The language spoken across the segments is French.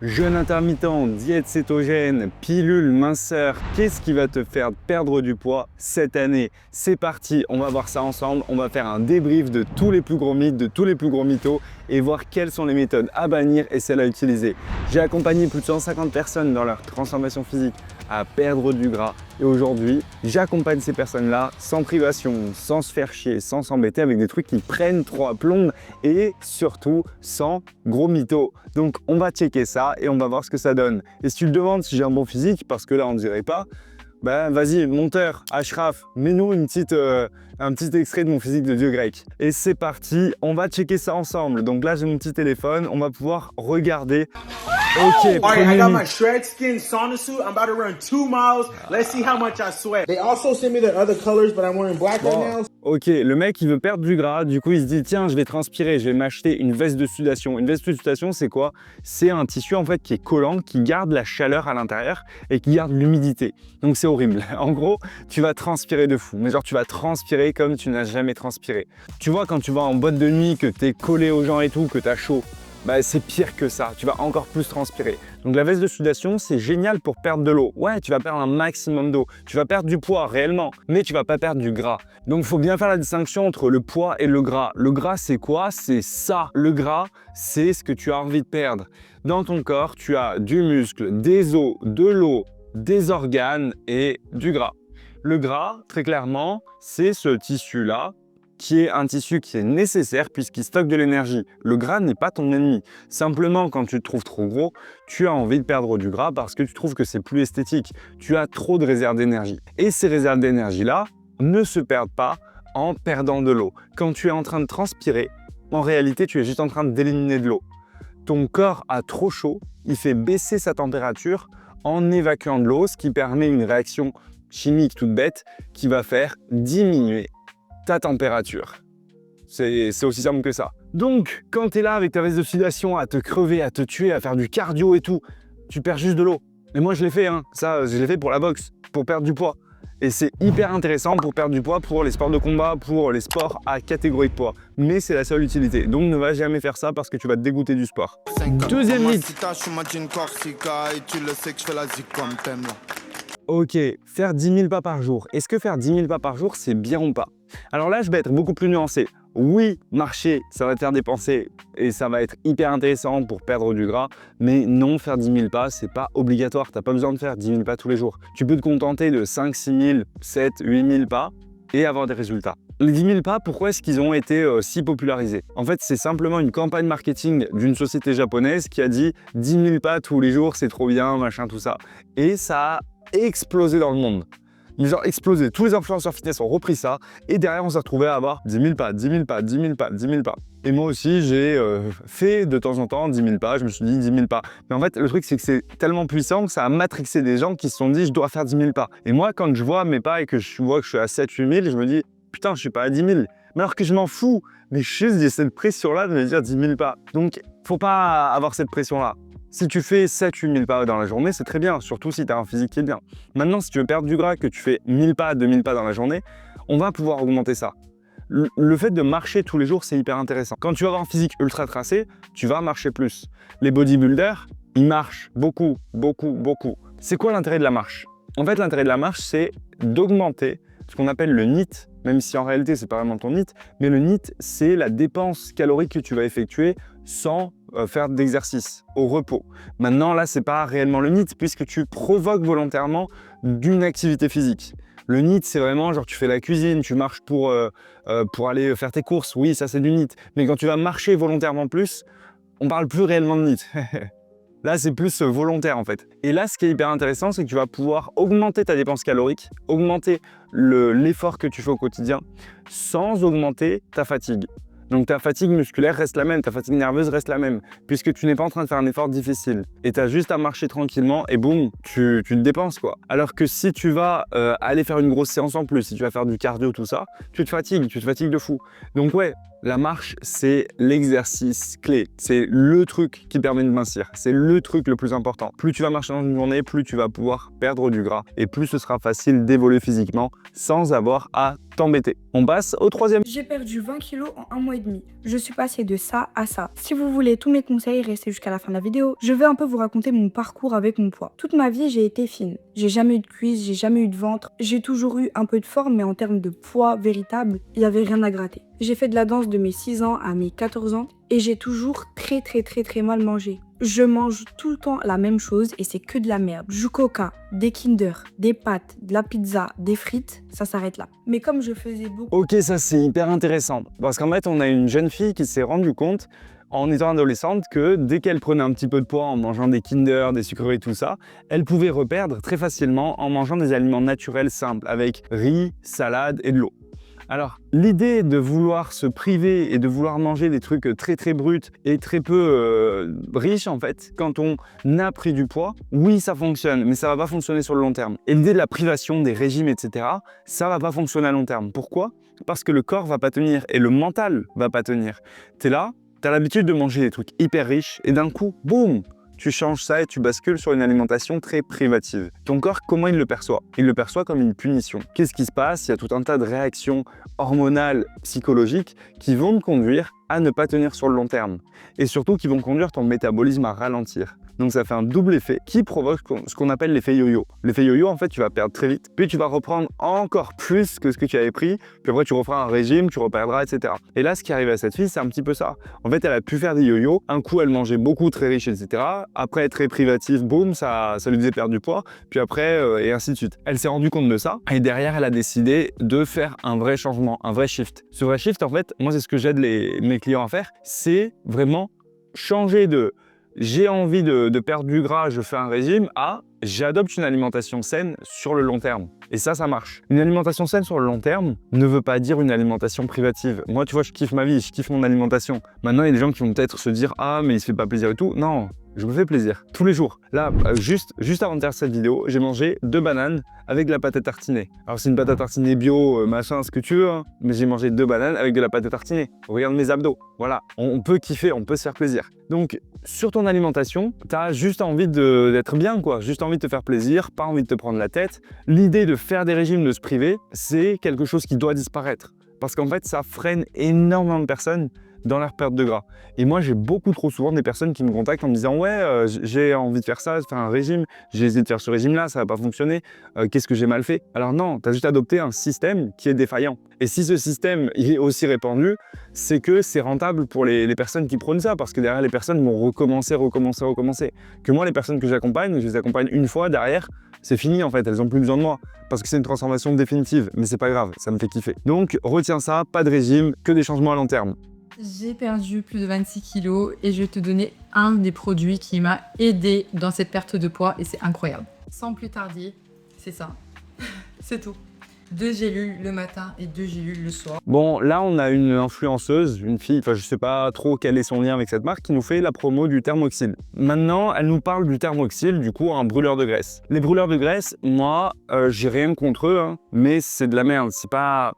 Jeûne intermittent, diète cétogène, pilule, minceur, qu'est-ce qui va te faire perdre du poids cette année? C'est parti, on va voir ça ensemble, on va faire un débrief de tous les plus gros mythes, de tous les plus gros mythos et voir quelles sont les méthodes à bannir et celles à utiliser. J'ai accompagné plus de 150 personnes dans leur transformation physique à perdre du gras et aujourd'hui, j'accompagne ces personnes-là sans privation, sans se faire chier, sans s'embêter avec des trucs qui prennent trop à plomb et surtout sans gros mythos. Donc on va checker ça et on va voir ce que ça donne. Et si tu te demandes si j'ai un bon physique, parce que là on ne dirait pas, ben vas-y, monteur, Ashraf, mets-nous un petit extrait de mon physique de dieu grec. Et c'est parti, on va checker ça ensemble. Donc là j'ai mon petit téléphone, on va pouvoir regarder. Ok, Alright, I got my Shred Skin sauna suit. I'm about to run 2 miles. Let's see how much I sweat. They also sent me the other colors, but I'm wearing black right now. Ok, le mec il veut perdre du gras, du coup il se dit tiens je vais transpirer, je vais m'acheter une veste de sudation. Une veste de sudation c'est quoi? C'est un tissu en fait qui est collant, qui garde la chaleur à l'intérieur et qui garde l'humidité. Donc c'est horrible. En gros, tu vas transpirer de fou, mais genre tu vas transpirer comme tu n'as jamais transpiré. Tu vois quand tu vas en boîte de nuit, que t'es collé aux gens et tout, que t'as chaud, bah, c'est pire que ça, tu vas encore plus transpirer. Donc la veste de sudation, c'est génial pour perdre de l'eau. Ouais, tu vas perdre un maximum d'eau, tu vas perdre du poids réellement, mais tu vas pas perdre du gras. Donc il faut bien faire la distinction entre le poids et le gras. Le gras, c'est quoi? C'est ça. Le gras, c'est ce que tu as envie de perdre. Dans ton corps, tu as du muscle, des os, de l'eau, des organes et du gras. Le gras, très clairement, c'est ce tissu-là, qui est un tissu qui est nécessaire puisqu'il stocke de l'énergie. Le gras n'est pas ton ennemi. Simplement, quand tu te trouves trop gros, tu as envie de perdre du gras parce que tu trouves que c'est plus esthétique. Tu as trop de réserves d'énergie. Et ces réserves d'énergie-là ne se perdent pas en perdant de l'eau. Quand tu es en train de transpirer, en réalité, tu es juste en train d'éliminer de l'eau. Ton corps a trop chaud, il fait baisser sa température en évacuant de l'eau, ce qui permet une réaction chimique toute bête qui va faire diminuer ta température. C'est aussi simple que ça. Donc, quand tu es là avec ta veste de sudation à te crever, à te tuer, à faire du cardio et tout, tu perds juste de l'eau. Et moi, je l'ai fait, hein. Ça, je l'ai fait pour la boxe, pour perdre du poids. Et c'est hyper intéressant pour perdre du poids, pour les sports de combat, pour les sports à catégorie de poids. Mais c'est la seule utilité. Donc, ne va jamais faire ça parce que tu vas te dégoûter du sport. Deuxième mythe. Ok, faire 10 000 pas par jour. Est-ce que faire 10 000 pas par jour, c'est bien ou pas? Alors là, je vais être beaucoup plus nuancé. Oui, marcher, ça va te faire dépenser et ça va être hyper intéressant pour perdre du gras. Mais non, faire 10 000 pas, c'est pas obligatoire. Tu n'as pas besoin de faire 10 000 pas tous les jours. Tu peux te contenter de 5, 6 000, 7, 8 000 pas et avoir des résultats. Les 10 000 pas, pourquoi est-ce qu'ils ont été si popularisés? En fait, c'est simplement une campagne marketing d'une société japonaise qui a dit 10 000 pas tous les jours, c'est trop bien, machin, tout ça. Et ça a explosé dans le monde. Ils ont explosé. Tous les influenceurs fitness ont repris ça et derrière on s'est retrouvé à avoir 10 000 pas, 10 000 pas, 10 000 pas, 10 000 pas. Et moi aussi j'ai fait de temps en temps 10 000 pas, je me suis dit 10 000 pas. Mais en fait le truc c'est que c'est tellement puissant que ça a matrixé des gens qui se sont dit je dois faire 10 000 pas. Et moi quand je vois mes pas et que je vois que je suis à 7-8 000, je me dis putain je suis pas à 10 000. Mais alors que je m'en fous. Mais juste j'ai cette pression là de me dire 10 000 pas. Donc faut pas avoir cette pression là. Si tu fais 7-8 000 pas dans la journée, c'est très bien, surtout si tu as un physique qui est bien. Maintenant, si tu veux perdre du gras, que tu fais 1000 pas, 2000 pas dans la journée, on va pouvoir augmenter ça. Le fait de marcher tous les jours, c'est hyper intéressant. Quand tu vas avoir un physique ultra tracé, tu vas marcher plus. Les bodybuilders, ils marchent beaucoup, beaucoup, beaucoup. C'est quoi l'intérêt de la marche? En fait, l'intérêt de la marche, c'est d'augmenter ce qu'on appelle le NEAT, même si en réalité, c'est pas vraiment ton NEAT, mais le NEAT, c'est la dépense calorique que tu vas effectuer sans faire d'exercice, au repos. Maintenant, là, c'est pas réellement le NEAT puisque tu provoques volontairement d'une activité physique. Le NEAT, c'est vraiment genre tu fais la cuisine, tu marches pour aller faire tes courses. Oui, ça c'est du NEAT. Mais quand tu vas marcher volontairement plus, on parle plus réellement de NEAT. Là, c'est plus volontaire en fait. Et là, ce qui est hyper intéressant, c'est que tu vas pouvoir augmenter ta dépense calorique, augmenter l'effort que tu fais au quotidien, sans augmenter ta fatigue. Donc ta fatigue musculaire reste la même, ta fatigue nerveuse reste la même, puisque tu n'es pas en train de faire un effort difficile. Et tu as juste à marcher tranquillement et boum, tu te dépenses quoi. Alors que si tu vas aller faire une grosse séance en plus, si tu vas faire du cardio, tout ça, tu te fatigues de fou. Donc ouais, La marche, c'est l'exercice clé. C'est le truc qui permet de mincir. C'est le truc le plus important. Plus tu vas marcher dans une journée, plus tu vas pouvoir perdre du gras et plus ce sera facile d'évoluer physiquement sans avoir à t'embêter. On passe au troisième. J'ai perdu 20 kilos en 1 mois et demi. Je suis passée de ça à ça. Si vous voulez tous mes conseils, restez jusqu'à la fin de la vidéo. Je vais un peu vous raconter mon parcours avec mon poids. Toute ma vie, j'ai été fine. J'ai jamais eu de cuisses, j'ai jamais eu de ventre. J'ai toujours eu un peu de forme, mais en termes de poids véritable, il n'y avait rien à gratter. J'ai fait de la danse de mes 6 ans à mes 14 ans et j'ai toujours très mal mangé. Je mange tout le temps la même chose et c'est que de la merde. Du coca, des Kinder, des pâtes, de la pizza, des frites, ça s'arrête là. Mais comme je faisais beaucoup... Ok, ça c'est hyper intéressant. Parce qu'en fait, on a une jeune fille qui s'est rendue compte en étant adolescente que dès qu'elle prenait un petit peu de poids en mangeant des Kinder, des sucreries, tout ça, elle pouvait reperdre très facilement en mangeant des aliments naturels simples avec riz, salade et de l'eau. Alors, l'idée de vouloir se priver et de vouloir manger des trucs très bruts et très peu riches, en fait, quand on a pris du poids, oui, ça fonctionne, mais ça va pas fonctionner sur le long terme. Et l'idée de la privation, des régimes, etc., ça va pas fonctionner à long terme. Pourquoi? Parce que le corps va pas tenir et le mental va pas tenir. T'es là, t'as l'habitude de manger des trucs hyper riches et d'un coup, boum, tu changes ça et tu bascules sur une alimentation très privative. Ton corps, comment il le perçoit? Il le perçoit comme une punition. Qu'est-ce qui se passe? Il y a tout un tas de réactions hormonales, psychologiques qui vont te conduire à ne pas tenir sur le long terme. Et surtout qui vont conduire ton métabolisme à ralentir. Donc ça fait un double effet qui provoque ce qu'on appelle l'effet yo-yo. L'effet yo-yo, en fait, tu vas perdre très vite, puis tu vas reprendre encore plus que ce que tu avais pris, puis après tu referas un régime, tu reperdras, etc. Et là, ce qui arrive à cette fille, c'est un petit peu ça. En fait, elle a pu faire des yo-yo. Un coup, elle mangeait beaucoup, très riche, etc. Après, très privatif, boum, ça lui faisait perdre du poids, puis après, et ainsi de suite. Elle s'est rendue compte de ça, et derrière, elle a décidé de faire un vrai changement, un vrai shift. Ce vrai shift, en fait, moi, c'est ce que j'aide mes clients à faire, c'est vraiment changer de j'ai envie de perdre du gras, je fais un régime, à j'adopte une alimentation saine sur le long terme. Et ça marche. Une alimentation saine sur le long terme ne veut pas dire une alimentation privative. Moi, tu vois, je kiffe ma vie, je kiffe mon alimentation. Maintenant, il y a des gens qui vont peut-être se dire « Ah, mais il se fait pas plaisir et tout ». Non, je me fais plaisir, tous les jours. Là, juste avant de faire cette vidéo, j'ai mangé 2 bananes avec de la pâte à tartiner. Alors c'est une pâte à tartiner bio, machin, ce que tu veux, hein, mais j'ai mangé 2 bananes avec de la pâte à tartiner. Regarde mes abdos, voilà. On peut kiffer, on peut se faire plaisir. Donc, sur ton alimentation, tu as juste envie d'être bien, quoi. Juste envie de te faire plaisir, pas envie de te prendre la tête. L'idée de faire des régimes, de se priver, c'est quelque chose qui doit disparaître. Parce qu'en fait, ça freine énormément de personnes dans leur perte de gras. Et moi, j'ai beaucoup trop souvent des personnes qui me contactent en me disant « Ouais, j'ai envie de faire ça, de faire un régime, j'ai essayé de faire ce régime-là, ça n'a pas fonctionné, qu'est-ce que j'ai mal fait ?» Alors non, tu as juste adopté un système qui est défaillant. Et si ce système il est aussi répandu, c'est que c'est rentable pour les personnes qui prônent ça, parce que derrière, les personnes vont recommencer. Que moi, les personnes que j'accompagne, je les accompagne une fois, derrière, c'est fini en fait, elles n'ont plus besoin de moi, parce que c'est une transformation définitive, mais c'est pas grave, ça me fait kiffer. Donc, retiens ça, pas de régime, que des changements à long terme. J'ai perdu plus de 26 kilos et je vais te donner un des produits qui m'a aidé dans cette perte de poids et c'est incroyable. Sans plus tarder, c'est ça. C'est tout. 2 gélules le matin et 2 gélules le soir. Bon, là, on a une influenceuse, une fille, enfin, je sais pas trop quel est son lien avec cette marque, qui nous fait la promo du Thermoxyl. Maintenant, elle nous parle du Thermoxyl, du coup, un brûleur de graisse. Les brûleurs de graisse, moi, j'ai rien contre eux, hein, mais c'est de la merde. C'est pas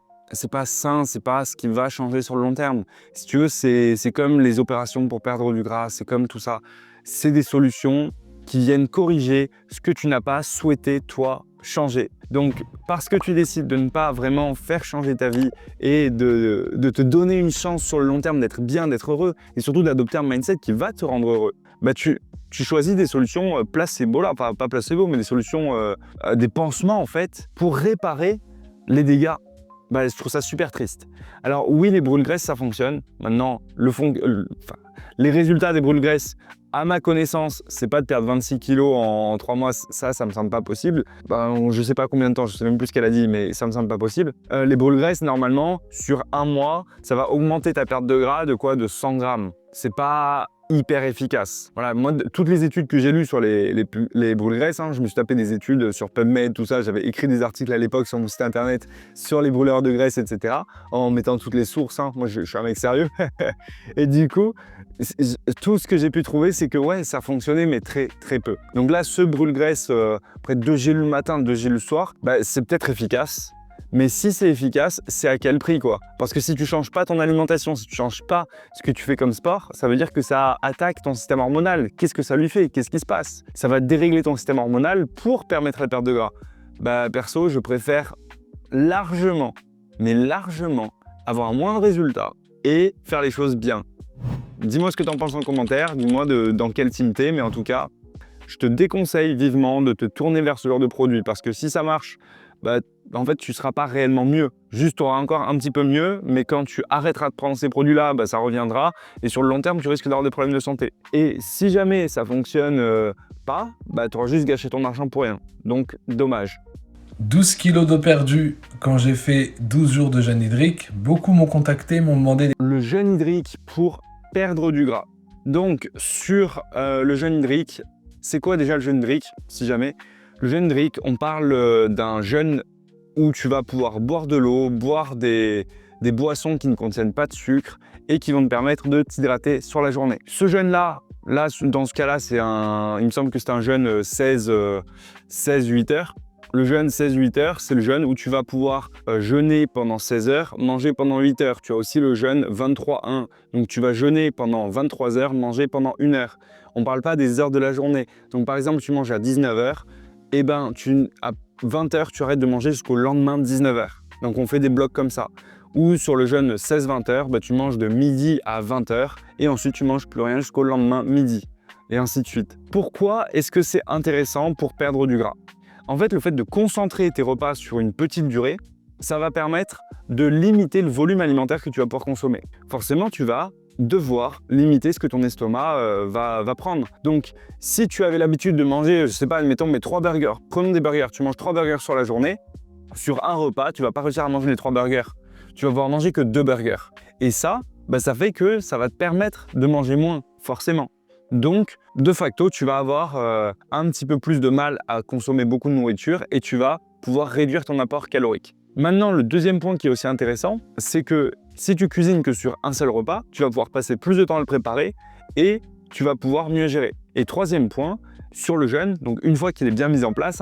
sain, c'est pas ce qui va changer sur le long terme. Si tu veux, c'est comme les opérations pour perdre du gras, c'est comme tout ça. C'est des solutions qui viennent corriger ce que tu n'as pas souhaité, toi, changer. Donc, parce que tu décides de ne pas vraiment faire changer ta vie et de te donner une chance sur le long terme d'être bien, d'être heureux, et surtout d'adopter un mindset qui va te rendre heureux, bah tu choisis des solutions placebo, là, pas placebo, mais des solutions, des pansements en fait, pour réparer les dégâts. Bah, je trouve ça super triste. Alors oui, les brûles-graisses, ça fonctionne. Maintenant, les résultats des brûles-graisses, à ma connaissance, c'est pas de perdre 26 kilos en 3 mois, ça me semble pas possible. Je sais pas combien de temps, je sais même plus ce qu'elle a dit, mais ça me semble pas possible. Les brûles-graisses, normalement, sur 1 mois, ça va augmenter ta perte de gras de quoi? De 100 grammes. C'est pas hyper efficace. Voilà, moi, toutes les études que j'ai lues sur les brûles-graisses, hein, je me suis tapé des études sur PubMed, tout ça, j'avais écrit des articles à l'époque sur mon site internet sur les brûleurs de graisse, etc., en mettant toutes les sources, hein. Moi je suis un mec sérieux. Et du coup, tout ce que j'ai pu trouver, c'est que ouais, ça fonctionnait, mais très peu. Donc là, ce brûle-graisse, après 2 gélules le matin, 2 gélules le soir, bah, c'est peut-être efficace, Mais si c'est efficace, c'est à quel prix quoi? Parce que si tu changes pas ton alimentation, si tu changes pas ce que tu fais comme sport, ça veut dire que ça attaque ton système hormonal. Qu'est-ce que ça lui fait? Qu'est-ce qui se passe? Ça va dérégler ton système hormonal pour permettre la perte de gras. Bah perso, je préfère largement, mais largement, avoir moins de résultats et faire les choses bien. Dis-moi ce que tu en penses en commentaire, dis-moi dans quel team t'es, mais en tout cas, je te déconseille vivement de te tourner vers ce genre de produit parce que si ça marche, bah, en fait, tu ne seras pas réellement mieux. Juste, tu auras encore un petit peu mieux, mais quand tu arrêteras de prendre ces produits-là, bah, ça reviendra et sur le long terme, tu risques d'avoir des problèmes de santé. Et si jamais ça fonctionne pas, bah, tu auras juste gâché ton argent pour rien. Donc, dommage. 12 kilos d'eau perdue quand j'ai fait 12 jours de jeûne hydrique. Beaucoup m'ont contacté, m'ont demandé... Le jeûne hydrique pour perdre du gras. Donc, sur le jeûne hydrique, c'est quoi déjà le jeûne hydrique, si jamais? Le jeûne hydrique, on parle d'un jeûne où tu vas pouvoir boire de l'eau, boire des boissons qui ne contiennent pas de sucre et qui vont te permettre de t'hydrater sur la journée. Ce jeûne-là, dans ce cas-là, il me semble que c'est un jeûne 16-8 heures. Le jeûne 16-8 heures, c'est le jeûne où tu vas pouvoir jeûner pendant 16 heures, manger pendant 8 heures. Tu as aussi le jeûne 23-1. Donc tu vas jeûner pendant 23 heures, manger pendant 1 heure. On ne parle pas des heures de la journée. Donc par exemple, tu manges à 19 heures, et ben à 20 heures, tu arrêtes de manger jusqu'au lendemain de 19 heures. Donc on fait des blocs comme ça. Ou sur le jeûne 16-20 heures, bah, tu manges de midi à 20 heures et ensuite tu manges plus rien jusqu'au lendemain midi. Et ainsi de suite. Pourquoi est-ce que c'est intéressant pour perdre du gras? En fait, le fait de concentrer tes repas sur une petite durée, ça va permettre de limiter le volume alimentaire que tu vas pouvoir consommer. Forcément, tu vas devoir limiter ce que ton estomac va prendre. Donc, si tu avais l'habitude de manger, je sais pas, admettons, mais 3 burgers, prenons des burgers, tu manges 3 burgers sur la journée, sur un repas, tu vas pas réussir à manger les 3 burgers. Tu vas pouvoir manger que 2 burgers. Et ça, bah, ça fait que ça va te permettre de manger moins, forcément. Donc, de facto, tu vas avoir un petit peu plus de mal à consommer beaucoup de nourriture et tu vas pouvoir réduire ton apport calorique. Maintenant, le deuxième point qui est aussi intéressant, c'est que si tu cuisines que sur un seul repas, tu vas pouvoir passer plus de temps à le préparer et tu vas pouvoir mieux gérer. Et troisième point, sur le jeûne, donc une fois qu'il est bien mis en place,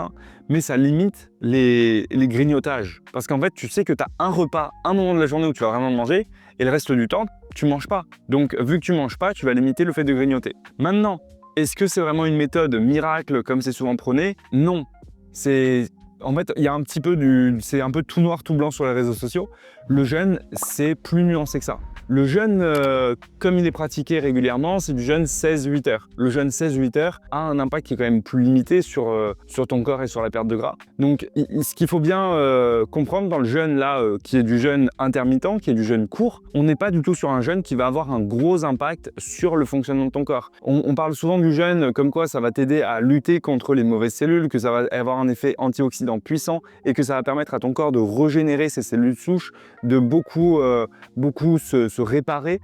mais ça limite les grignotages. Parce qu'en fait, tu sais que tu as un repas, un moment de la journée où tu vas vraiment manger et le reste du temps, tu ne manges pas. Donc, vu que tu ne manges pas, tu vas limiter le fait de grignoter. Maintenant, est-ce que c'est vraiment une méthode miracle comme c'est souvent prôné? Non. En fait, il y a un petit peu c'est un peu tout noir, tout blanc sur les réseaux sociaux. Le jeûne, c'est plus nuancé que ça. Le jeûne, comme il est pratiqué régulièrement, c'est du jeûne 16-8 heures. Le jeûne 16-8 heures a un impact qui est quand même plus limité sur ton corps et sur la perte de gras. Donc, ce qu'il faut bien comprendre dans le jeûne là, qui est du jeûne intermittent, qui est du jeûne court, on n'est pas du tout sur un jeûne qui va avoir un gros impact sur le fonctionnement de ton corps. On parle souvent du jeûne comme quoi ça va t'aider à lutter contre les mauvaises cellules, que ça va avoir un effet antioxydant puissant et que ça va permettre à ton corps de régénérer ses cellules souches, de beaucoup se réparer.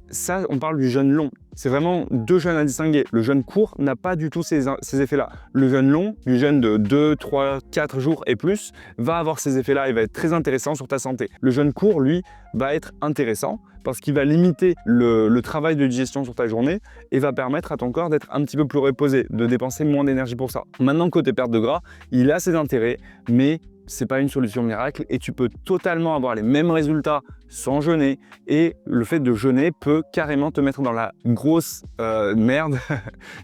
Ça, on parle du jeûne long. C'est vraiment deux jeûnes à distinguer. Le jeûne court n'a pas du tout ces effets-là. Le jeûne long, du jeûne de 2, 3, 4 jours et plus, va avoir ces effets-là et va être très intéressant sur ta santé. Le jeûne court, lui, va être intéressant parce qu'il va limiter le travail de digestion sur ta journée et va permettre à ton corps d'être un petit peu plus reposé, de dépenser moins d'énergie pour ça. Maintenant, côté perte de gras, il a ses intérêts, mais c'est pas une solution miracle et tu peux totalement avoir les mêmes résultats sans jeûner et le fait de jeûner peut carrément te mettre dans la grosse merde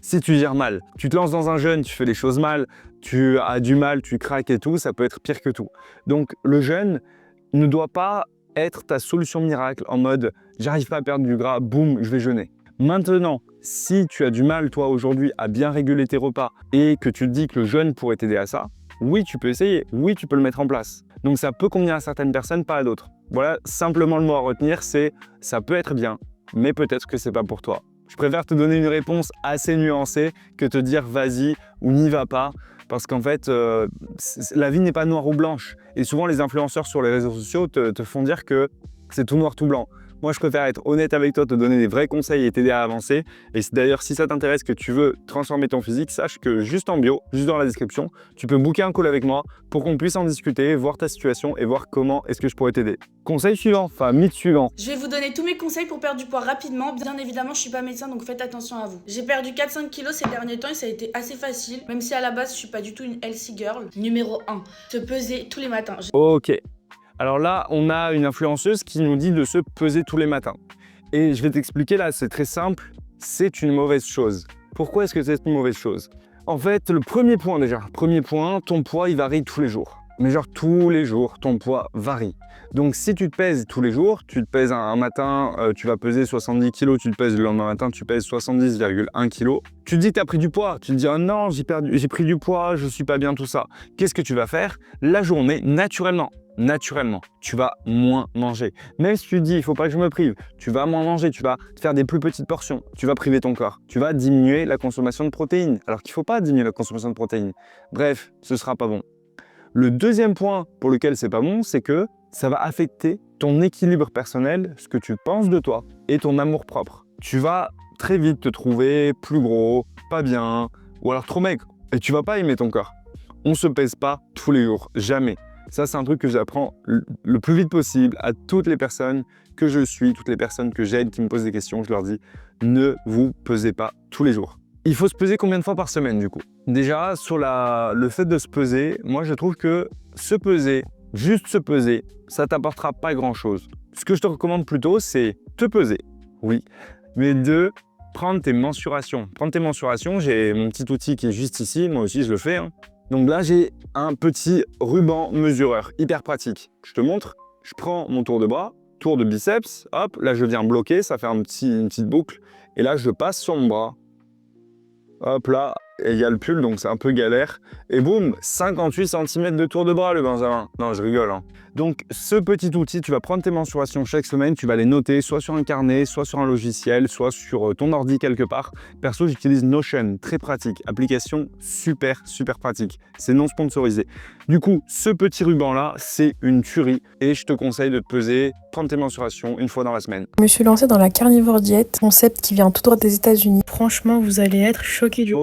si tu gères mal. Tu te lances dans un jeûne, tu fais les choses mal, tu as du mal, tu craques et tout, ça peut être pire que tout. Donc le jeûne ne doit pas être ta solution miracle en mode j'arrive pas à perdre du gras, boum, je vais jeûner. Maintenant, si tu as du mal toi aujourd'hui à bien réguler tes repas et que tu te dis que le jeûne pourrait t'aider à ça, oui, tu peux essayer, oui, tu peux le mettre en place. Donc ça peut convenir à certaines personnes, pas à d'autres. Voilà, simplement le mot à retenir, c'est ça peut être bien, mais peut-être que c'est pas pour toi. Je préfère te donner une réponse assez nuancée que te dire vas-y ou n'y va pas, parce qu'en fait, la vie n'est pas noire ou blanche. Et souvent, les influenceurs sur les réseaux sociaux te font dire que c'est tout noir, tout blanc. Moi, je préfère être honnête avec toi, te donner des vrais conseils et t'aider à avancer. Et d'ailleurs, si ça t'intéresse, que tu veux transformer ton physique, sache que juste en bio, juste dans la description, tu peux booker un call avec moi pour qu'on puisse en discuter, voir ta situation et voir comment est-ce que je pourrais t'aider. Conseil suivant, enfin mythe suivant. Je vais vous donner tous mes conseils pour perdre du poids rapidement. Bien évidemment, je suis pas médecin, donc faites attention à vous. J'ai perdu 4-5 kilos ces derniers temps et ça a été assez facile, même si à la base, je suis pas du tout une healthy girl. Numéro 1, se peser tous les matins. Ok. Alors là, on a une influenceuse qui nous dit de se peser tous les matins. Et je vais t'expliquer là, c'est très simple, c'est une mauvaise chose. Pourquoi est-ce que c'est une mauvaise chose? En fait, le premier point, ton poids, il varie tous les jours. Mais genre tous les jours, ton poids varie. Donc si tu te pèses tous les jours, tu te pèses un matin, tu vas peser 70 kg, tu te pèses le lendemain matin, tu pèses 70,1 kg. Tu te dis que tu as pris du poids, tu te dis « Oh non, j'ai pris du poids, je suis pas bien, tout ça ». Qu'est-ce que tu vas faire? La journée, naturellement, tu vas moins manger. Même si tu te dis « Il faut pas que je me prive », tu vas moins manger, tu vas te faire des plus petites portions, tu vas priver ton corps, tu vas diminuer la consommation de protéines, alors qu'il ne faut pas diminuer la consommation de protéines. Bref, ce sera pas bon. Le deuxième point pour lequel c'est pas bon, c'est que ça va affecter ton équilibre personnel, ce que tu penses de toi et ton amour-propre. Tu vas très vite te trouver plus gros, pas bien, ou alors trop maigre. Et tu vas pas aimer ton corps. On se pèse pas tous les jours, jamais. Ça, c'est un truc que j'apprends le plus vite possible à toutes les personnes que je suis, toutes les personnes que j'aide, qui me posent des questions. Je leur dis, ne vous pesez pas tous les jours. Il faut se peser combien de fois par semaine du coup? Déjà, sur le fait de se peser, moi je trouve que se peser, juste se peser, ça t'apportera pas grand-chose. Ce que je te recommande plutôt, c'est te peser, oui, mais de prendre tes mensurations. Prendre tes mensurations, j'ai mon petit outil qui est juste ici, moi aussi je le fais. Donc là, j'ai un petit ruban mesureur, hyper pratique. Je te montre, je prends mon tour de bras, tour de biceps, hop, là je viens bloquer, ça fait une petite boucle, et là je passe sur mon bras. Hop là, et il y a le pull, donc c'est un peu galère. Et boum, 58 cm de tour de bras, le Benjamin. Non, je rigole. Donc, ce petit outil, tu vas prendre tes mensurations chaque semaine, tu vas les noter soit sur un carnet, soit sur un logiciel, soit sur ton ordi quelque part. Perso, j'utilise Notion, très pratique. Application super, super pratique. C'est non sponsorisé. Du coup, ce petit ruban-là, c'est une tuerie. Et je te conseille de te peser, prendre tes mensurations une fois dans la semaine. Je me suis lancée dans la carnivore diet, concept qui vient tout droit des États-Unis. Franchement, vous allez être choqués du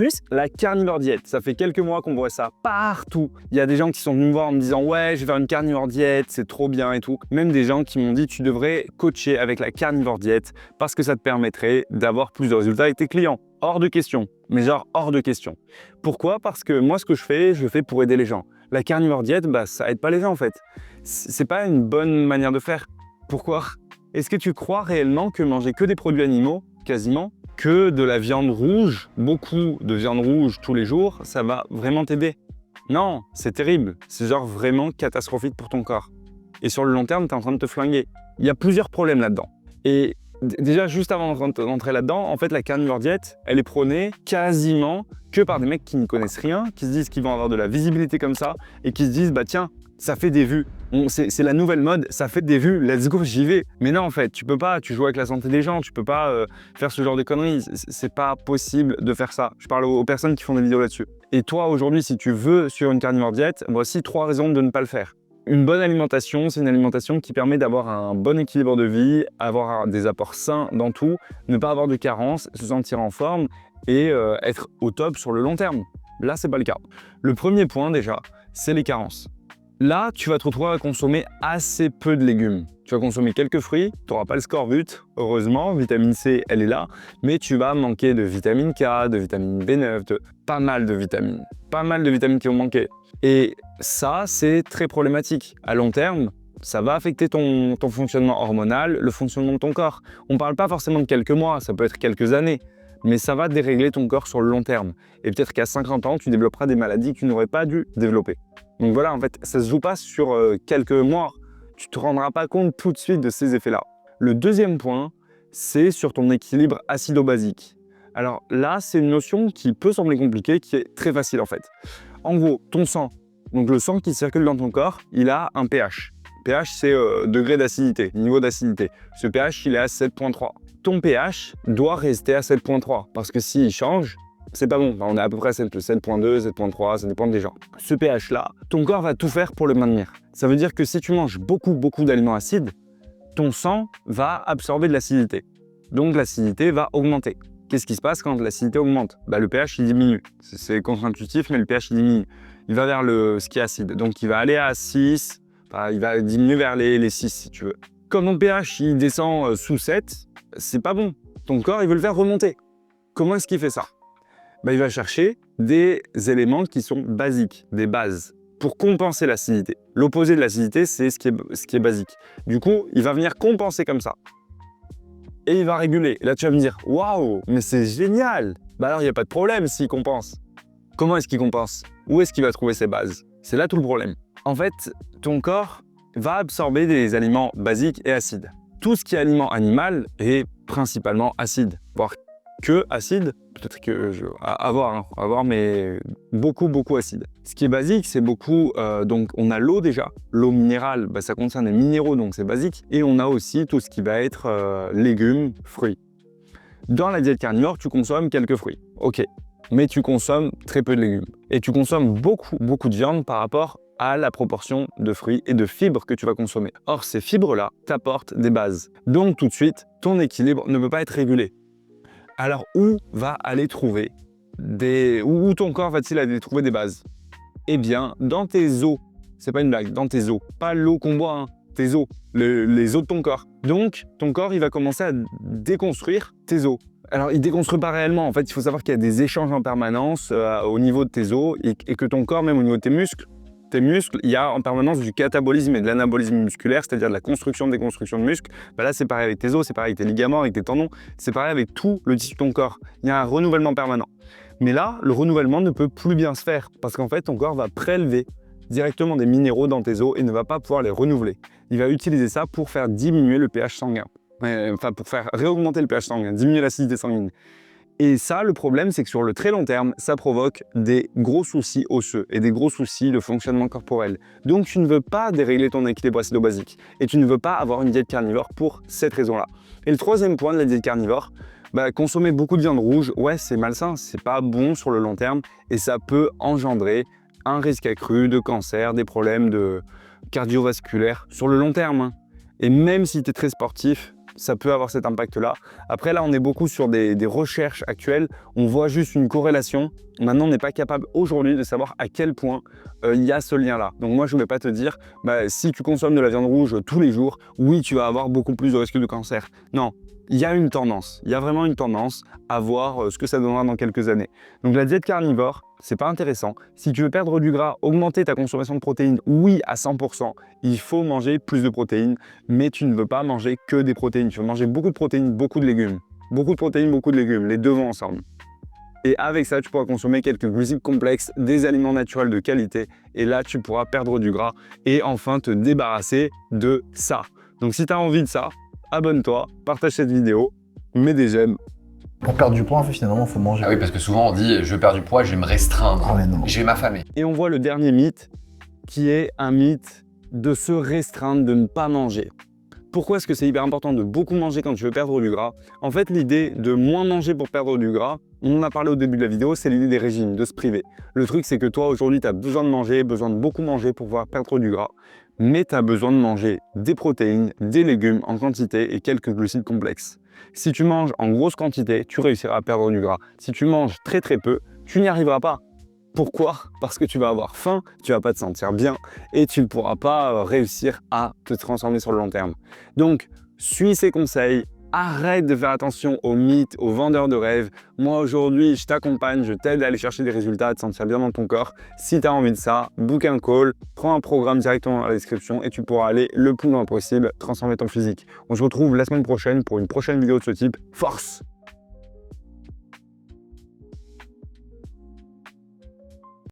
juste. La carnivore diet, ça fait quelques mois qu'on voit ça partout. Il y a des gens qui sont venus me voir en me disant « Ouais, je vais faire une carnivore diet, c'est trop bien et tout ». Même des gens qui m'ont dit « Tu devrais coacher avec la carnivore diet parce que ça te permettrait d'avoir plus de résultats avec tes clients ». Hors de question, mais genre hors de question. Pourquoi? Parce que moi, ce que je le fais pour aider les gens. La carnivore diet, bah, ça aide pas les gens en fait. C'est pas une bonne manière de faire. Pourquoi? Est-ce que tu crois réellement que manger que des produits animaux, quasiment, que de la viande rouge, beaucoup de viande rouge tous les jours, ça va vraiment t'aider? Non, c'est terrible. C'est genre vraiment catastrophique pour ton corps. Et sur le long terme, tu es en train de te flinguer. Il y a plusieurs problèmes là-dedans. Et déjà, juste avant d'entrer là-dedans, en fait, la carnivore diet, elle est prônée quasiment que par des mecs qui ne connaissent rien, qui se disent qu'ils vont avoir de la visibilité comme ça, et qui se disent, bah tiens, ça fait des vues. C'est la nouvelle mode, ça fait des vues, let's go, j'y vais. Mais non, en fait, tu peux pas, tu joues avec la santé des gens, tu peux pas faire ce genre de conneries. C'est pas possible de faire ça. Je parle aux personnes qui font des vidéos là-dessus. Et toi, aujourd'hui, si tu veux sur une carnivore diet, voici 3 raisons de ne pas le faire. Une bonne alimentation, c'est une alimentation qui permet d'avoir un bon équilibre de vie, avoir des apports sains dans tout, ne pas avoir de carences, se sentir en forme et être au top sur le long terme. Là, c'est pas le cas. Le premier point déjà, c'est les carences. Là, tu vas te retrouver à consommer assez peu de légumes. Tu vas consommer quelques fruits, tu n'auras pas le scorbut, heureusement, vitamine C, elle est là, mais tu vas manquer de vitamine K, de vitamine B9, de pas mal de vitamines qui vont manquer. Et ça, c'est très problématique. À long terme, ça va affecter ton fonctionnement hormonal, le fonctionnement de ton corps. On ne parle pas forcément de quelques mois, ça peut être quelques années, mais ça va dérégler ton corps sur le long terme. Et peut-être qu'à 50 ans, tu développeras des maladies que tu n'aurais pas dû développer. Donc voilà, en fait, ça ne se joue pas sur quelques mois. Tu ne te rendras pas compte tout de suite de ces effets-là. Le deuxième point, c'est sur ton équilibre acido-basique. Alors là, c'est une notion qui peut sembler compliquée, qui est très facile en fait. En gros, ton sang, donc le sang qui circule dans ton corps, il a un pH. pH, c'est degré d'acidité, niveau d'acidité. Ce pH, il est à 7,3. Ton pH doit rester à 7,3 parce que s'il change, c'est pas bon. Enfin, on est à peu près à 7,2, 7,3, ça dépend des gens. Ce pH-là, ton corps va tout faire pour le maintenir. Ça veut dire que si tu manges beaucoup d'aliments acides, ton sang va absorber de l'acidité. Donc l'acidité va augmenter. Qu'est-ce qui se passe quand l'acidité augmente? Le pH il diminue. C'est contre-intuitif, mais le pH il diminue. Il va vers ce qui est acide. Donc il va aller à 6, il va diminuer vers les 6 si tu veux. Comme ton pH il descend sous 7, c'est pas bon. Ton corps il veut le faire remonter. Comment est-ce qu'il fait ça? Il va chercher des éléments qui sont basiques, des bases. pour compenser l'acidité. L'opposé de l'acidité, c'est ce qui est basique. Du coup, il va venir compenser comme ça. Et il va réguler. Et là, tu vas me dire, waouh, mais c'est génial! Bah alors, il n'y a pas de problème s'il compense. Comment est-ce qu'il compense? Où est-ce qu'il va trouver ses bases? C'est là tout le problème. En fait, ton corps va absorber des aliments basiques et acides. Tout ce qui est aliment animal est principalement acide, voire que acide, peut-être que à voir, mais beaucoup acide. Ce qui est basique, c'est beaucoup, donc on a l'eau déjà, l'eau minérale, bah, ça contient des minéraux, donc c'est basique, et on a aussi tout ce qui va être légumes, fruits. Dans la diète carnivore, tu consommes quelques fruits, ok, mais tu consommes très peu de légumes, et tu consommes beaucoup de viande par rapport à la proportion de fruits et de fibres que tu vas consommer. Or, ces fibres-là t'apportent des bases. Donc, tout de suite, ton équilibre ne peut pas être régulé. Alors, où va aller trouver où ton corps va-t-il aller trouver des bases? Eh bien, dans tes os. C'est pas une blague, dans tes os. Pas l'eau qu'on boit, hein, tes os, les os de ton corps. Donc, ton corps, il va commencer à déconstruire tes os. Alors, il ne déconstruit pas réellement. En fait, il faut savoir qu'il y a des échanges en permanence au niveau de tes os et que ton corps, même au niveau de tes muscles, il y a en permanence du catabolisme et de l'anabolisme musculaire, c'est-à-dire de la construction, déconstruction de muscles. Bah là, c'est pareil avec tes os, c'est pareil avec tes ligaments, avec tes tendons, c'est pareil avec tout le tissu de ton corps. Il y a un renouvellement permanent. Mais là, le renouvellement ne peut plus bien se faire parce qu'en fait, ton corps va prélever directement des minéraux dans tes os et ne va pas pouvoir les renouveler. Il va utiliser ça pour faire diminuer le pH sanguin. Enfin, pour faire réaugmenter le pH sanguin, diminuer l'acidité sanguine. Et ça, le problème, c'est que sur le très long terme, ça provoque des gros soucis osseux et des gros soucis de fonctionnement corporel. Donc, tu ne veux pas dérégler ton équilibre acido-basique et tu ne veux pas avoir une diète carnivore pour cette raison-là. Et le troisième point de la diète carnivore, consommer beaucoup de viande rouge, ouais, c'est malsain, c'est pas bon sur le long terme et ça peut engendrer un risque accru de cancer, des problèmes cardiovasculaires sur le long terme. Hein. Et même si tu es très sportif, ça peut avoir cet impact-là. Après, là, on est beaucoup sur des recherches actuelles. On voit juste une corrélation. Maintenant, on n'est pas capable aujourd'hui de savoir à quel point il y a ce lien-là. Donc moi, je ne vais pas te dire, si tu consommes de la viande rouge tous les jours, oui, tu vas avoir beaucoup plus de risque de cancer. Non, il y a une tendance. Il y a vraiment une tendance à voir ce que ça donnera dans quelques années. Donc la diète carnivore, c'est pas intéressant. Si tu veux perdre du gras, augmenter ta consommation de protéines, oui, à 100%, il faut manger plus de protéines, mais tu ne veux pas manger que des protéines. Tu veux manger beaucoup de protéines, beaucoup de légumes. Beaucoup de protéines, beaucoup de légumes, les deux vont ensemble. Et avec ça, tu pourras consommer quelques glucides complexes, des aliments naturels de qualité, et là, tu pourras perdre du gras et enfin te débarrasser de ça. Donc si tu as envie de ça, abonne-toi, partage cette vidéo, mets des j'aime. Pour perdre du poids, en fait, finalement, il faut manger. Ah oui, parce que souvent on dit je veux perdre du poids, je vais me restreindre, Ah ouais, non. je vais m'affamer. Et on voit le dernier mythe, qui est un mythe de se restreindre, de ne pas manger. Pourquoi est-ce que c'est hyper important de beaucoup manger quand tu veux perdre du gras? En fait, l'idée de moins manger pour perdre du gras, on en a parlé au début de la vidéo, c'est l'idée des régimes, de se priver. Le truc, c'est que toi, aujourd'hui, tu as besoin de manger, besoin de beaucoup manger pour pouvoir perdre du gras. Mais tu as besoin de manger des protéines, des légumes en quantité et quelques glucides complexes. Si tu manges en grosse quantité, tu réussiras à perdre du gras. Si tu manges très peu, tu n'y arriveras pas. Pourquoi? Parce que tu vas avoir faim, tu vas pas te sentir bien et tu ne pourras pas réussir à te transformer sur le long terme. Donc, suis ces conseils, arrête de faire attention aux mythes, aux vendeurs de rêves. Moi, aujourd'hui, je t'accompagne, je t'aide à aller chercher des résultats, à te sentir bien dans ton corps. Si tu as envie de ça, book un call, prends un programme directement dans la description et tu pourras aller le plus loin possible transformer ton physique. On se retrouve la semaine prochaine pour une prochaine vidéo de ce type. Force!